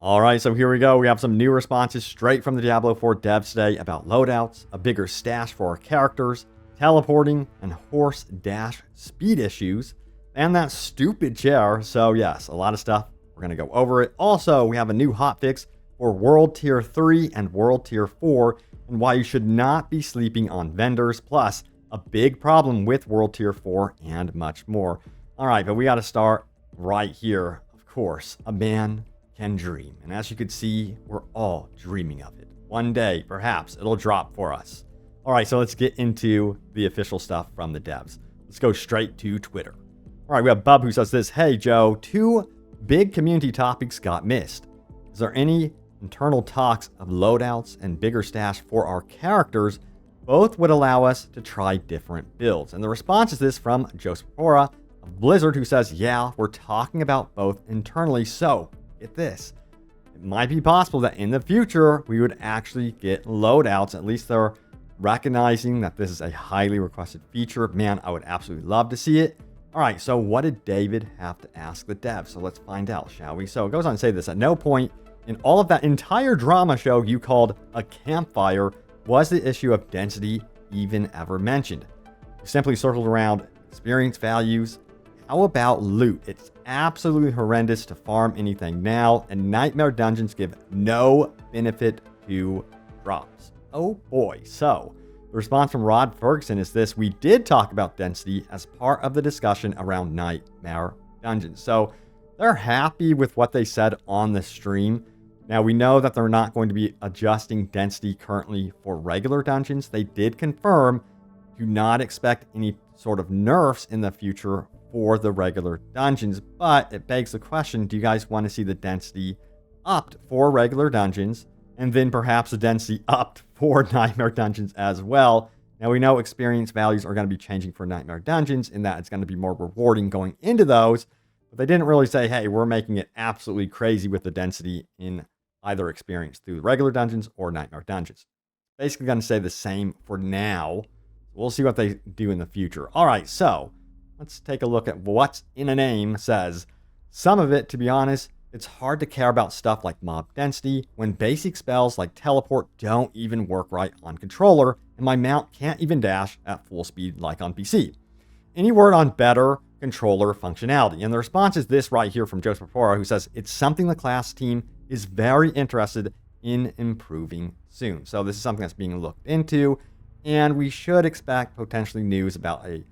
All right, so here we go. We have some new responses straight from the Diablo 4 devs today about loadouts, a bigger stash for our characters, teleporting, and horse dash speed issues, and that stupid chair. So yes, a lot of stuff. We're going to go over it. Also, we have a new hotfix for World Tier 3 and World Tier 4, and why you should not be sleeping on vendors, plus a big problem with World Tier 4 and much more. All right, but we got to start right here. Of course, a man can dream. And as you can see, we're all dreaming of it. One day, perhaps, it'll drop for us. All right, so let's get into the official stuff from the devs. Let's go straight to Twitter. All right, we have Bub who says this. Hey, Joe, 2 big community topics got missed. Is there any internal talks of loadouts and bigger stash for our characters? Both would allow us to try different builds. And the response is this from Joseph Pora of Blizzard, who says, yeah, we're talking about both internally. So get this. It might be possible that in the future, we would actually get loadouts. At least they're recognizing that this is a highly requested feature. Man, I would absolutely love to see it. All right, so what did David have to ask the devs? So let's find out, shall we? So it goes on to say this. At no point in all of that entire drama show you called a campfire was the issue of density even ever mentioned. You simply circled around experience values. How about loot? It's absolutely horrendous to farm anything now, and Nightmare Dungeons give no benefit to drops. Oh boy. So the response from Rod Ferguson is this. We did talk about density as part of the discussion around Nightmare Dungeons. So they're happy with what they said on the stream. Now, we know that they're not going to be adjusting density currently for regular dungeons. They did confirm, do not expect any sort of nerfs in the future for the regular dungeons, but it begs the question, do you guys want to see the density upped for regular dungeons, and then perhaps the density upped for Nightmare Dungeons as well? Now, we know experience values are going to be changing for Nightmare Dungeons in that it's going to be more rewarding going into those, but they didn't really say, hey, we're making it absolutely crazy with the density in either experience through regular dungeons or Nightmare Dungeons. Basically going to say the same for now. We'll see what they do in the future. All right, so let's take a look at what's in a name says. Some of it, to be honest, it's hard to care about stuff like mob density when basic spells like teleport don't even work right on controller, and my mount can't even dash at full speed like on PC. Any word on better controller functionality? And the response is this right here from Joseph Pora, who says it's something the class team is very interested in improving soon. So this is something that's being looked into, and we should expect potentially news about a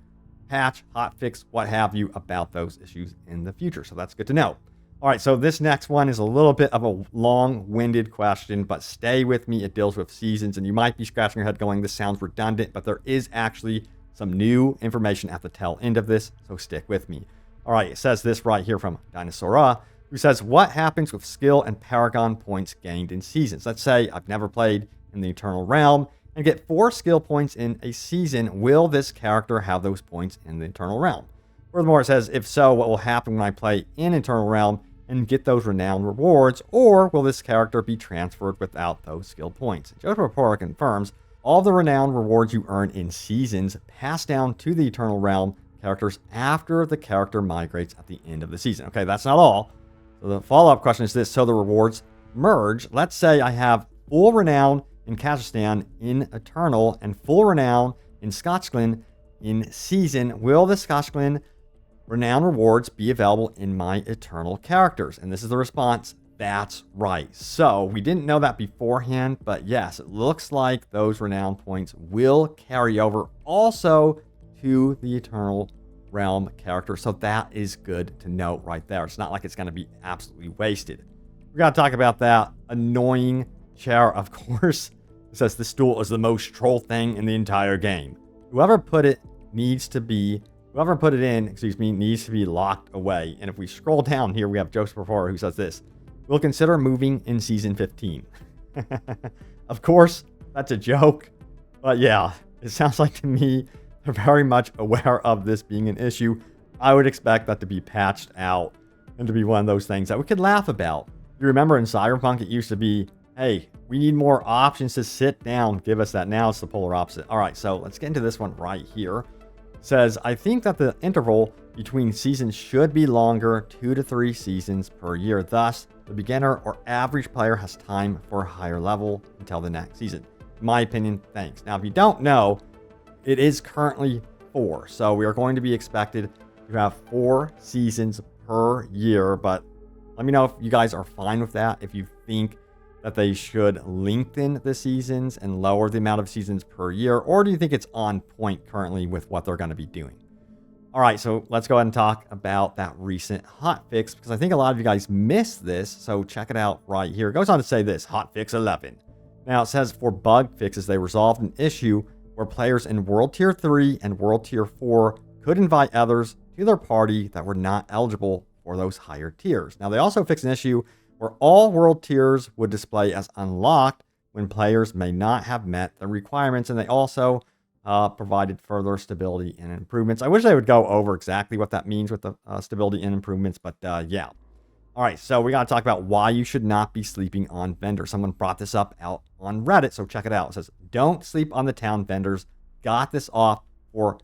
patch, hotfix, what have you, about those issues in the future. So that's good to know. All right, so this next one is a little bit of a long-winded question, but stay with me. It deals with seasons, and you might be scratching your head going, this sounds redundant, but there is actually some new information at the tail end of this, so stick with me. All right, it says this right here from Dinosaura, who says, what happens with skill and paragon points gained in seasons? Let's say I've never played in the Eternal Realm and get 4 skill points in a season. Will this character have those points in the Eternal Realm? Furthermore, it says, if so, what will happen when I play in Eternal Realm and get those renowned rewards, or will this character be transferred without those skill points? Jojo Rapora confirms all the renowned rewards you earn in seasons pass down to the Eternal Realm characters after the character migrates at the end of the season. Okay, that's not all. So the follow-up question is this. So the rewards merge. Let's say I have full renown in Kazakhstan in Eternal and full renown in Scotchglen in Season. Will the Scotchglen renown rewards be available in my Eternal characters? And this is the response. That's right. So we didn't know that beforehand, but yes, it looks like those renown points will carry over also to the Eternal Realm character. So that is good to note right there. It's not like it's going to be absolutely wasted. We got to talk about that annoying chair, of course. It says the stool is the most troll thing in the entire game. Whoever put it in, needs to be locked away. And if we scroll down here, we have Joseph Performer who says this. We'll consider moving in Season 15. Of course, that's a joke. But yeah, it sounds like to me they're very much aware of this being an issue. I would expect that to be patched out and to be one of those things that we could laugh about. You remember in Cyberpunk, it used to be, hey, we need more options to sit down. Give us that. Now it's the polar opposite. All right, so let's get into this one right here. It says, I think that the interval between seasons should be longer, 2 to 3 seasons per year. Thus, the beginner or average player has time for a higher level until the next season. In my opinion, thanks. Now, if you don't know, it is currently 4. So we are going to be expected to have 4 seasons per year. But let me know if you guys are fine with that. If you think that they should lengthen the seasons and lower the amount of seasons per year, or do you think it's on point currently with what they're going to be doing? All right, so let's go ahead and talk about that recent hotfix, because I think a lot of you guys missed this, so check it out right here. It goes on to say this, hotfix 11. Now, it says for bug fixes, they resolved an issue where players in World Tier 3 and World Tier 4 could invite others to their party that were not eligible for those higher tiers. Now, they also fixed an issue where all world tiers would display as unlocked when players may not have met the requirements, and they also provided further stability and improvements. I wish they would go over exactly what that means with the stability and improvements, but yeah. All right, so we got to talk about why you should not be sleeping on vendors. Someone brought this up out on Reddit, so check it out. It says, don't sleep on the town vendors. Got this off for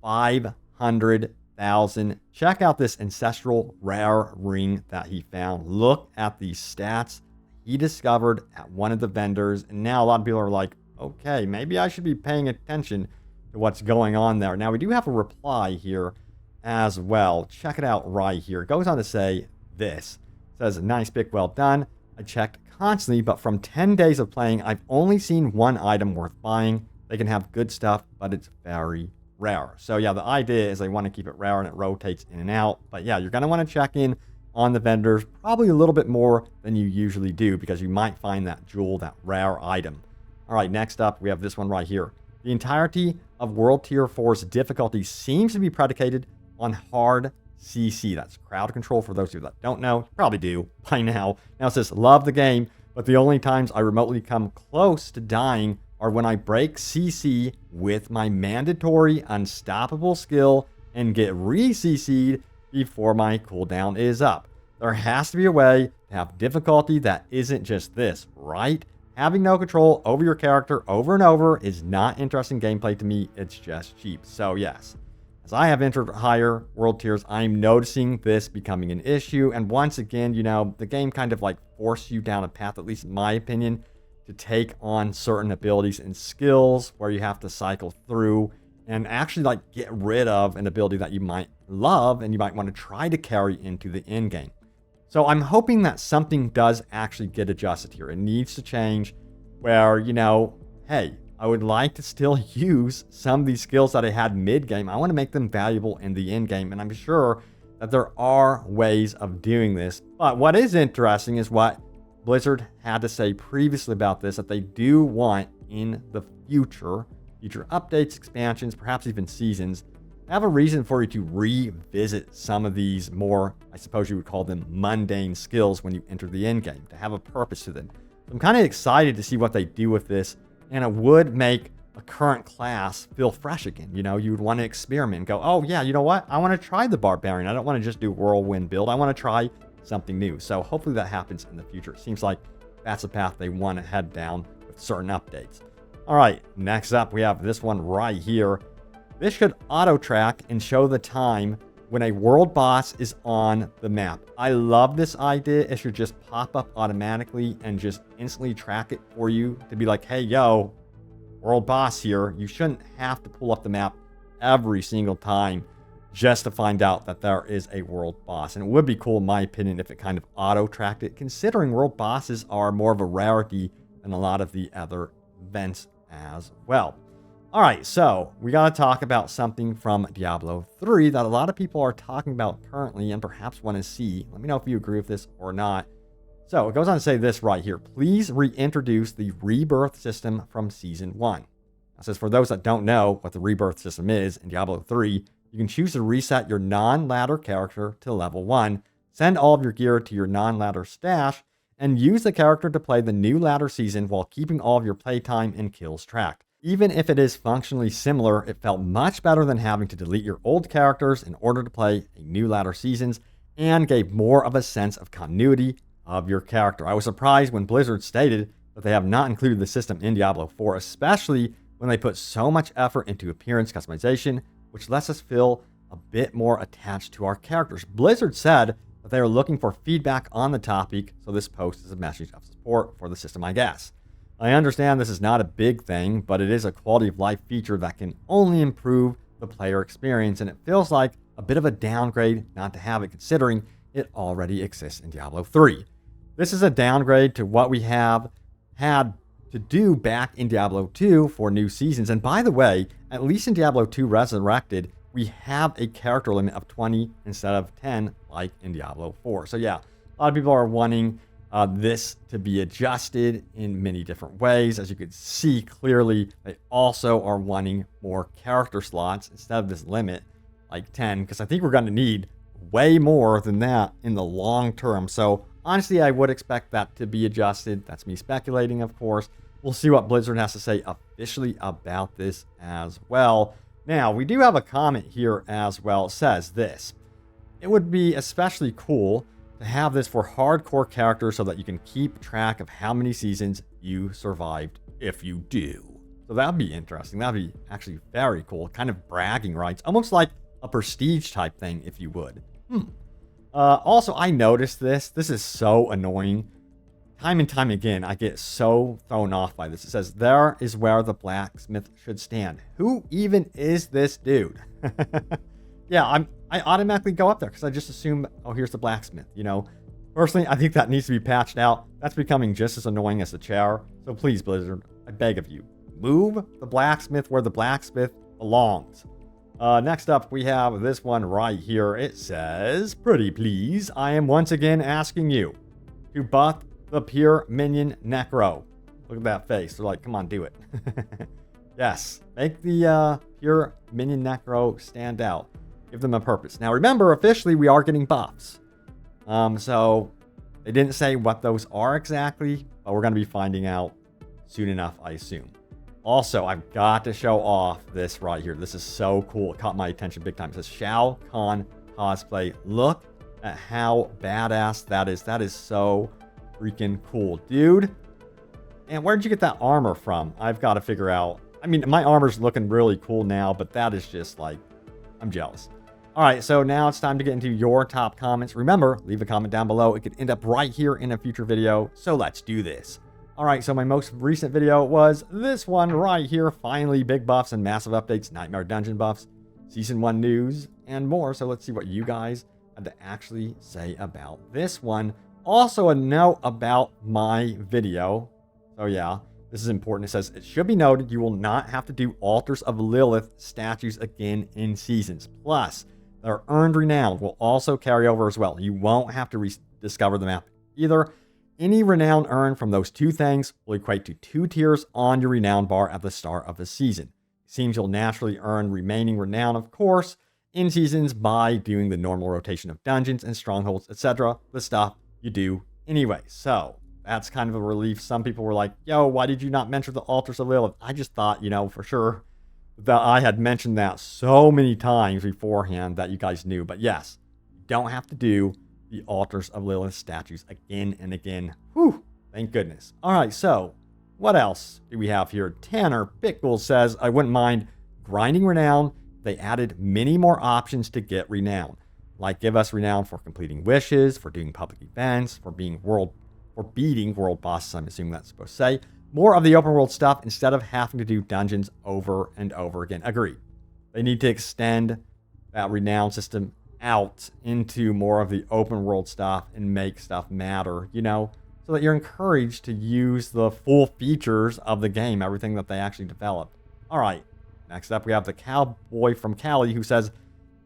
500,000. Check out this ancestral rare ring that he found. Look at the stats he discovered at one of the vendors, and now a lot of people are like, okay, maybe I should be paying attention to what's going on there. Now, we do have a reply here as well. Check it out right here. It goes on to say this. It says, nice pick, well done. I checked constantly, but from 10 days of playing, I've only seen one item worth buying. They can have good stuff, but it's very rare. So yeah, the idea is they want to keep it rare and it rotates in and out. But yeah, you're going to want to check in on the vendors probably a little bit more than you usually do, because you might find that jewel, that rare item. All right, next up, we have this one right here. The entirety of World Tier 4's difficulty seems to be predicated on hard CC. That's crowd control. For those of you that don't know, probably do by now. Now it says, love the game, but the only times I remotely come close to dying are when I break CC with my mandatory unstoppable skill and get re-CC'd before my cooldown is up. There has to be a way to have difficulty that isn't just this, right? Having no control over your character over and over is not interesting gameplay to me. It's just cheap. So yes, as I have entered higher world tiers, I'm noticing this becoming an issue. And once again, you know, the game kind of like forces you down a path, at least in my opinion, to take on certain abilities and skills where you have to cycle through and actually like get rid of an ability that you might love and you might want to try to carry into the end game. So I'm hoping that something does actually get adjusted here. It needs to change where, you know, hey, I would like to still use some of these skills that I had mid-game. I want to make them valuable in the end game, and I'm sure that there are ways of doing this. But what is interesting is what Blizzard had to say previously about this, that they do want in the future updates, expansions, perhaps even seasons, have a reason for you to revisit some of these more, I suppose you would call them mundane skills when you enter the end game, to have a purpose to them. I'm kind of excited to see what they do with this, and it would make a current class feel fresh again. You know, you would want to experiment and go, oh yeah, you know what? I want to try the Barbarian. I don't want to just do whirlwind build. I want to try something new. So hopefully that happens in the future. It seems like that's the path they want to head down with certain updates. All right, next up, we have this one right here. This should auto track and show the time when a world boss is on the map. I love this idea. It should just pop up automatically and just instantly track it for you to be like, hey, yo, world boss here. You shouldn't have to pull up the map every single time just to find out that there is a world boss. And it would be cool, in my opinion, if it kind of auto tracked it, considering world bosses are more of a rarity than a lot of the other events as well. All right, so we got to talk about something from Diablo 3 that a lot of people are talking about currently and perhaps want to see. Let me know if you agree with this or not. So it goes on to say this right here. Please reintroduce the rebirth system from Season 1. It says, for those that don't know what the rebirth system is in Diablo 3, you can choose to reset your non-ladder character to level 1, send all of your gear to your non-ladder stash, and use the character to play the new ladder season while keeping all of your playtime and kills tracked. Even if it is functionally similar, it felt much better than having to delete your old characters in order to play a new ladder seasons, and gave more of a sense of continuity of your character. I was surprised when Blizzard stated that they have not included the system in Diablo 4, especially when they put so much effort into appearance customization, which lets us feel a bit more attached to our characters. Blizzard said that they are looking for feedback on the topic, so this post is a message of support for the system, I guess. I understand this is not a big thing, but it is a quality of life feature that can only improve the player experience, and it feels like a bit of a downgrade not to have it, considering it already exists in Diablo 3. This is a downgrade to what we have had to do back in Diablo 2 for new seasons. And by the way, at least in Diablo 2 Resurrected, we have a character limit of 20 instead of 10 like in Diablo 4. So yeah, a lot of people are wanting this to be adjusted in many different ways. As you can see clearly, they also are wanting more character slots instead of this limit, like 10, because I think we're going to need way more than that in the long term. So honestly, I would expect that to be adjusted. That's me speculating, of course. We'll see what Blizzard has to say officially about this as well. Now, we do have a comment here as well. It says this: it would be especially cool to have this for hardcore characters so that you can keep track of how many seasons you survived if you do. So that'd be interesting. That'd be actually very cool. Kind of bragging rights. Almost like a prestige type thing, if you would. Also, I noticed this. This is so annoying. Time and time again, I get so thrown off by this. It says, there is where the blacksmith should stand. Who even is this dude? Yeah, I automatically go up there because I just assume, oh, here's the blacksmith, you know. Personally, I think that needs to be patched out. That's becoming just as annoying as the chair. So please, Blizzard, I beg of you, move the blacksmith where the blacksmith belongs. Next up, we have this one right here. It says, pretty please, I am once again asking you to buff the pure minion necro. Look at that face. They're like, come on, do it. Yes, make the pure minion necro stand out. Give them a purpose. Now, remember, officially, we are getting buffs. So they didn't say what those are exactly, but we're going to be finding out soon enough, I assume. Also, I've got to show off this right here. This is so cool. It caught my attention big time. It says Shao Kahn cosplay. Look at how badass that is. That is so freaking cool, dude. And where did you get that armor from? I've got to figure out. I mean, my armor's looking really cool now, but that is just like, I'm jealous. All right, so now it's time to get into your top comments. Remember, leave a comment down below. It could end up right here in a future video. So let's do this. All right, so my most recent video was this one right here. Finally, big buffs and massive updates, Nightmare Dungeon buffs, Season 1 news, and more. So let's see what you guys had to actually say about this one. Also, a note about my video. So yeah, this is important. It says, it should be noted you will not have to do Altars of Lilith statues again in Seasons. Plus, their earned renown will also carry over as well. You won't have to rediscover the map either. Any renown earned from those two things will equate to 2 tiers on your renown bar at the start of the season. It seems you'll naturally earn remaining renown, of course, in Seasons by doing the normal rotation of dungeons and strongholds, etc. The stuff you do anyway. So that's kind of a relief. Some people were like, yo, why did you not mention the Altars of Lilith? I just thought, you know, for sure that I had mentioned that so many times beforehand that you guys knew. But yes, you don't have to do the Altars of Lilith statues again and again. Whew, thank goodness. All right, so what else do we have here? Tanner Pickle says, I wouldn't mind grinding renown. They added many more options to get renown. Like give us renown for completing wishes, for doing public events, for beating world bosses, I'm assuming that's supposed to say. More of the open world stuff instead of having to do dungeons over and over again. Agreed. They need to extend that renown system out into more of the open world stuff and make stuff matter, you know, so that you're encouraged to use the full features of the game, everything that they actually developed. All right, next up we have the Cowboy from Cali who says,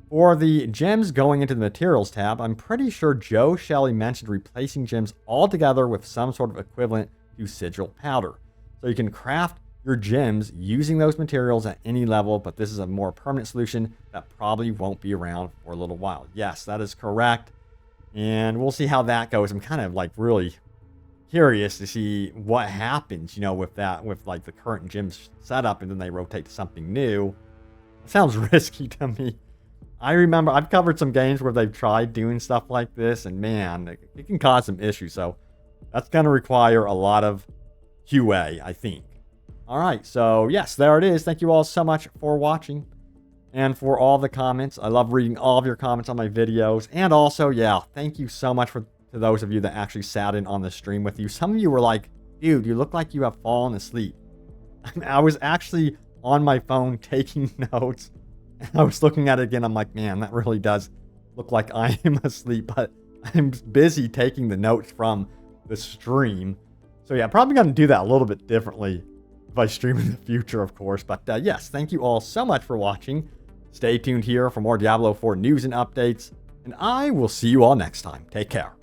for the gems going into the materials tab, I'm pretty sure Joe Shelley mentioned replacing gems altogether with some sort of equivalent to sigil powder. So you can craft your gems using those materials at any level, but this is a more permanent solution that probably won't be around for a little while. Yes, that is correct. And we'll see how that goes. I'm kind of like really curious to see what happens, you know, with that, with like the current gems setup and then they rotate to something new. It sounds risky to me. I remember I've covered some games where they've tried doing stuff like this and man, it can cause some issues. So that's going to require a lot of QA, I think. All right, so yes, there it is. Thank you all so much for watching. and for all the comments. I love reading all of your comments on my videos. And also, yeah, thank you so much to those of you that actually sat in on the stream with you. Some of you were like, dude, you look like you have fallen asleep. I was actually on my phone taking notes. And I was looking at it again. I'm like, man, that really does look like I am asleep. But I'm busy taking the notes from the stream. So yeah, probably going to do that a little bit differently if I stream in the future, of course. But yes, thank you all so much for watching. Stay tuned here for more Diablo 4 news and updates. And I will see you all next time. Take care.